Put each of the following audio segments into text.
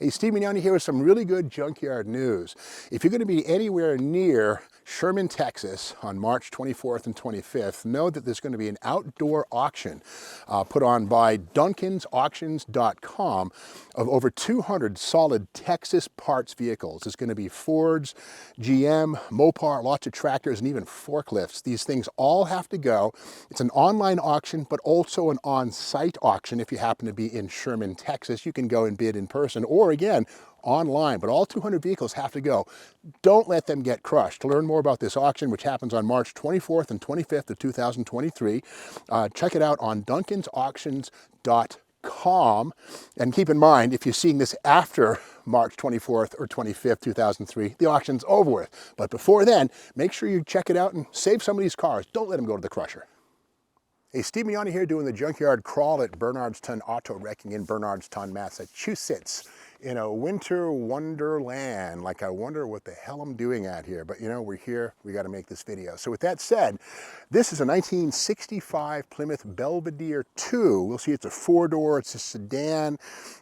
Hey, Steve Mignani here with some really good junkyard news. If you're going to be anywhere near Sherman, Texas on March 24th and 25th, know that there's going to be an outdoor auction put on by duncansauctions.com of over 200 solid Texas parts vehicles. It's going to be Fords, GM, Mopar, lots of tractors, and even forklifts. These things all have to go. It's an online auction, but also an on-site auction. If you happen to be in Sherman, Texas, you can go and bid in person or again, online, but all 200 vehicles have to go. Don't let them get crushed. To learn more about this auction, which happens on March 24th and 25th of 2023, check it out on duncansauctions.com. And keep in mind, if you're seeing this after March 24th or 25th, 2003, the auction's over with. But before then, make sure you check it out and save some of these cars. Don't let them go to the crusher. Hey, Steve Mignani here doing the junkyard crawl at Bernardstown Auto Wrecking in Bernardstown, Massachusetts. In a winter wonderland. Like, I wonder what the hell I'm doing out here. But you know, we're here, we got to make this video. So with that said, this is a 1965 Plymouth Belvedere II. We'll see it's a four-door, it's a sedan.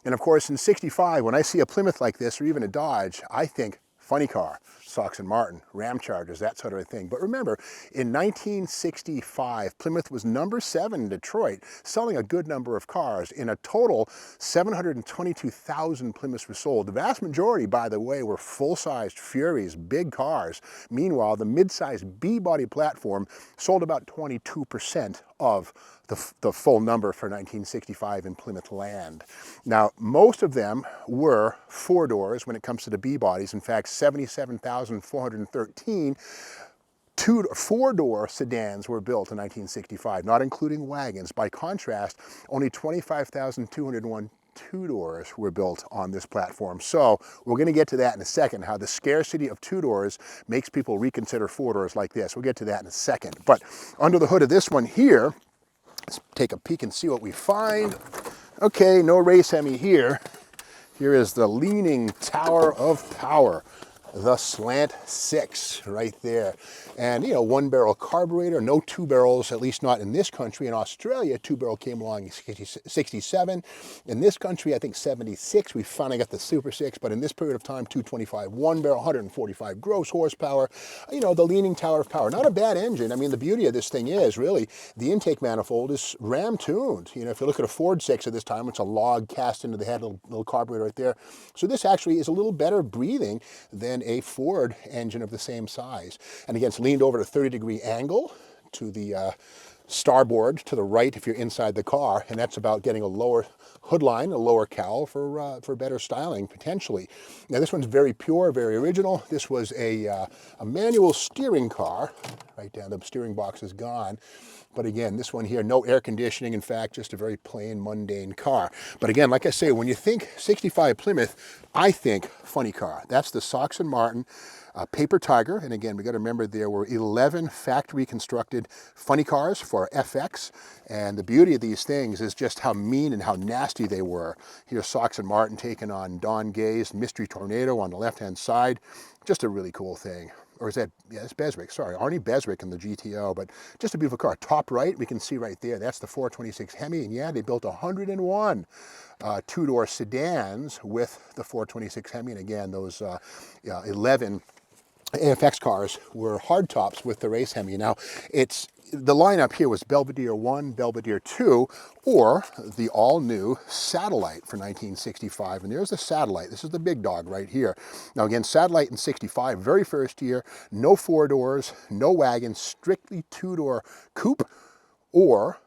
And of course, in 65, when I see a Plymouth like this, or even a Dodge, I think funny car, Sox and Martin, Ram Chargers, that sort of a thing. But remember, in 1965, Plymouth was number 7 in Detroit, selling a good number of cars. In a total, 722,000 Plymouths were sold. The vast majority, by the way, were full-sized Furies, big cars. Meanwhile, the mid-sized B-body platform sold about 22% of the full number for 1965 in Plymouth land. Now, most of them were four doors when it comes to the B-bodies. In fact, 77,413 four-door sedans were built in 1965, not including wagons. By contrast, only 25,201 two-doors were built on this platform. So we're going to get to that in a second, how the scarcity of two-doors makes people reconsider four-doors like this. We'll get to that in a second. But under the hood of this one here, let's take a peek and see what we find. Okay, no race Hemi here. Here is the Leaning Tower of Power, the Slant 6 right there. And you know, one-barrel carburetor, no two barrels, at least not in this country. In Australia, two-barrel came along in 67. In this country, I think 76, we finally got the Super 6, but in this period of time, 225 one-barrel, 145 gross horsepower. You know, the Leaning Tower of Power, not a bad engine. I mean, the beauty of this thing is, really, the intake manifold is ram-tuned. You know, if you look at a Ford 6 at this time, it's a log cast into the head, little carburetor right there. So this actually is a little better breathing than a Ford engine of the same size. And again, it's leaned over at a 30-degree angle to the starboard to the right if you're inside the car, and that's about getting a lower hood line, a lower cowl for better styling potentially. Now this one's very pure, very original. This was a manual steering car. Right down, the steering box is gone. But again, this one here, no air conditioning. In fact, just a very plain, mundane car. But again, like I say, when you think 65 Plymouth, I think funny car. That's the Sox and Martin Paper Tiger. And again, we got to remember there were 11 factory constructed funny cars for FX. And the beauty of these things is just how mean and how nasty they were. Here's Sox and Martin taking on Don Gay's Mystery Tornado on the left-hand side. Just a really cool thing. Or is that, yeah, it's Beswick, sorry, Arnie Beswick in the GTO, but just a beautiful car. Top right, we can see right there, that's the 426 Hemi, and yeah, they built 101 two-door sedans with the 426 Hemi, and again, those 11 AFX cars were hardtops with the race Hemi. Now, the lineup here was Belvedere I, Belvedere II, or the all-new Satellite for 1965. And there's the Satellite. This is the big dog right here. Now again, Satellite in 65, very first year, no four doors, no wagons, strictly two-door coupe or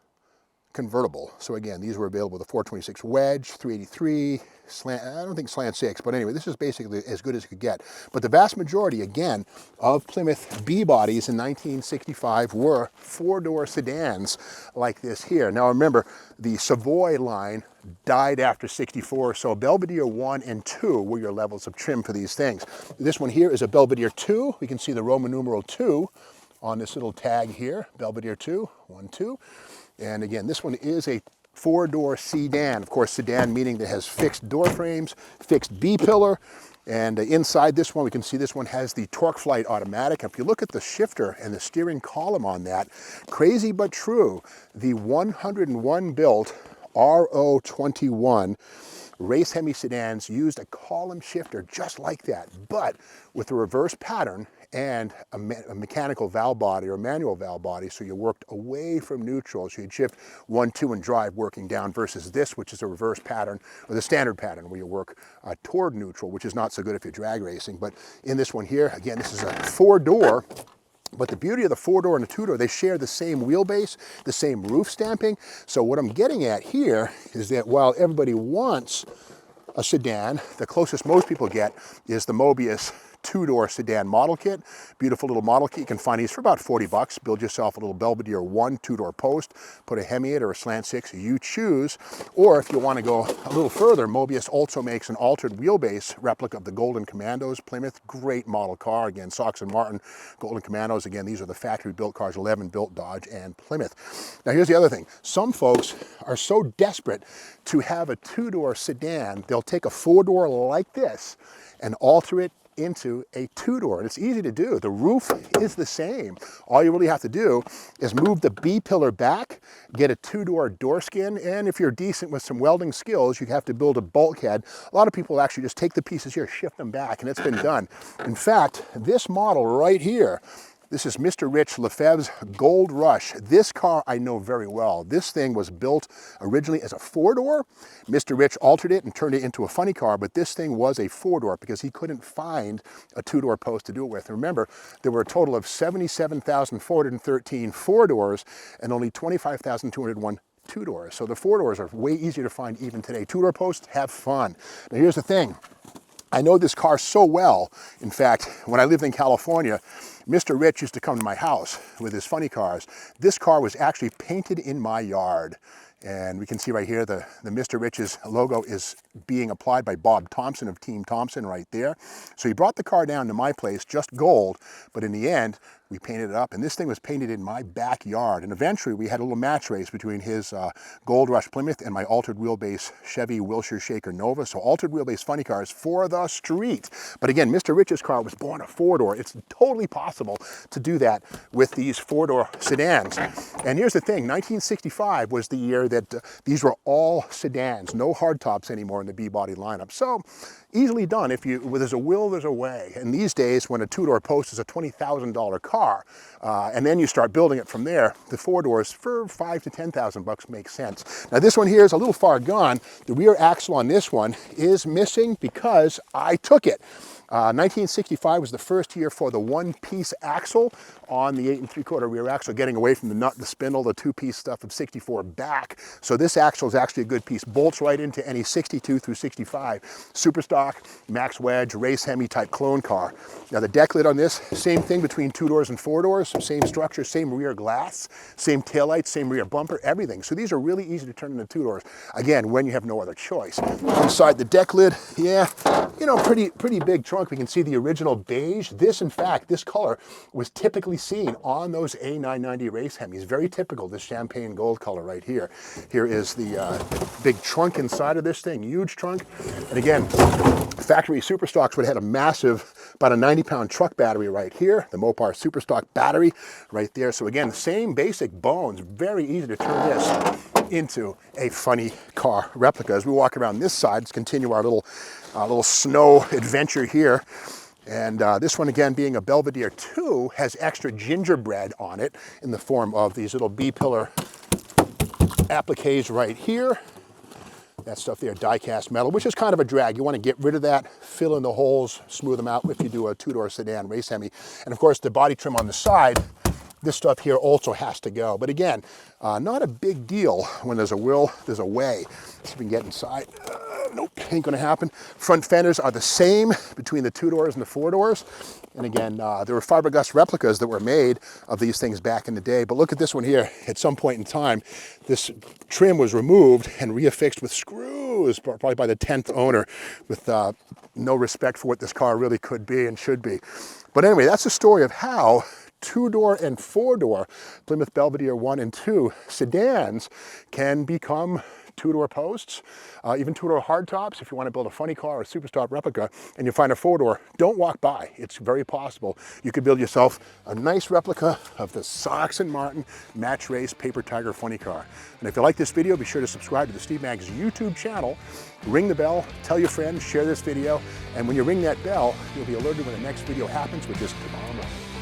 convertible. So again, these were available with a 426 wedge, 383, slant, I don't think slant 6, but anyway, this is basically as good as it could get. But the vast majority, again, of Plymouth B-bodies in 1965 were four-door sedans like this here. Now remember, the Savoy line died after 64, so Belvedere 1 and 2 were your levels of trim for these things. This one here is a Belvedere 2. We can see the Roman numeral 2 on this little tag here, Belvedere 2, 1, 2. And again, this one is a four-door sedan. Of course, sedan meaning that it has fixed door frames, fixed B-pillar, and inside this one, we can see this one has the Torque Flight automatic. If you look at the shifter and the steering column on that, crazy but true, the 101 built RO21 race Hemi sedans used a column shifter just like that, but with a reverse pattern and a mechanical valve body or manual valve body, so you worked away from neutral. So you'd shift 1, 2, and drive working down, versus this, which is a reverse pattern, or the standard pattern, where you work toward neutral, which is not so good if you're drag racing. But in this one here, again, this is a 4-door. But the beauty of the 4-door and the 2-door, they share the same wheelbase, the same roof stamping. So what I'm getting at here is that while everybody wants a sedan, the closest most people get is the Mobius 2-door sedan model kit. Beautiful little model kit. You can find these for about 40 bucks. Build yourself a little Belvedere I 2-door post, put a Hemi in or a slant 6, you choose. Or if you want to go a little further, Mobius also makes an altered wheelbase replica of the Golden Commandos Plymouth. Great model car. Again, Sox and Martin Golden Commandos. Again, these are the factory built cars, 11 built Dodge and Plymouth. Now here's the other thing. Some folks are so desperate to have a 2-door sedan, they'll take a 4-door like this and alter it into a 2-door, and it's easy to do. The roof is the same. All you really have to do is move the B-pillar back, get a 2-door door skin, and if you're decent with some welding skills, you have to build a bulkhead. A lot of people actually just take the pieces here, shift them back, and it's been done. In fact, this model right here, this is Mr. Rich Lefebvre's Gold Rush. This car I know very well. This thing was built originally as a 4-door. Mr. Rich altered it and turned it into a funny car, but this thing was a 4-door because he couldn't find a 2-door post to do it with. And remember, there were a total of 77,413 4-doors and only 25,201 2-doors. So the 4-doors are way easier to find even today. 2-door posts, have fun. Now here's the thing. I know this car so well. In fact, when I lived in California, Mr. Rich used to come to my house with his funny cars. This car was actually painted in my yard. And we can see right here the Mr. Rich's logo is being applied by Bob Thompson of Team Thompson right there. So he brought the car down to my place, just gold, but in the end, we painted it up, and this thing was painted in my backyard. And eventually we had a little match race between his Gold Rush Plymouth and my altered wheelbase Chevy Wilshire Shaker Nova. So altered wheelbase funny cars for the street. But again, Mr. Rich's car was born a 4-door. It's totally possible to do that with these 4-door sedans. And here's the thing, 1965 was the year that these were all sedans, no hardtops anymore in the B-body lineup. So easily done. If there's a will, there's a way. And these days, when a 2-door post is a $20,000 car, and then you start building it from there, the 4-doors for $5,000 to $10,000 makes sense. Now this one here is a little far gone. The rear axle on this one is missing because I took it. 1965 was the first year for the 1-piece axle on the 8 3/4 rear axle, getting away from the nut, the spindle, the 2-piece stuff of 64 back. So this axle is actually a good piece. Bolts right into any 62 through 65 super stock, max wedge, race Hemi type clone car. Now the deck lid on this, same thing between 2-doors and 4-doors, same structure, same rear glass, same taillights, same rear bumper, everything. So these are really easy to turn into 2-doors. Again, when you have no other choice. Inside the deck lid, yeah, you know, pretty big trunk. We can see the original beige. This, in fact, this color was typically seen on those A990 race Hemis. Very typical, this champagne gold color right here. Here is the big trunk inside of this thing, huge trunk. And again, factory super stocks would have had a massive, about a 90-pound truck battery right here. The Mopar super stock battery right there. So again, the same basic bones. Very easy to turn this into a funny car replica. As we walk around this side, let's continue our little snow adventure here. And this one, again, being a Belvedere II, has extra gingerbread on it in the form of these little B-pillar appliques right here. That stuff there, die-cast metal, which is kind of a drag. You want to get rid of that, fill in the holes, smooth them out if you do a 2-door sedan race Hemi. And of course, the body trim on the side, this stuff here also has to go. But again, not a big deal. When there's a will, there's a way. Let's see if we can get inside. Nope, ain't gonna happen. Front fenders are the same between the 2-doors and the 4-doors. And again, there were fiberglass replicas that were made of these things back in the day. But look at this one here. At some point in time, this trim was removed and reaffixed with screws, probably by the 10th owner, with no respect for what this car really could be and should be. But anyway, that's the story of how 2-door and 4-door Plymouth Belvedere I and II sedans can become two-door posts, even two-door hardtops. If you want to build a funny car or a Superstar replica and you find a four-door, don't walk by. It's very possible. You could build yourself a nice replica of the Sox and Martin Match Race Paper Tiger funny car. And if you like this video, be sure to subscribe to the Steve Mag's YouTube channel, ring the bell, tell your friends, share this video, and when you ring that bell, you'll be alerted when the next video happens, which is tomorrow morning.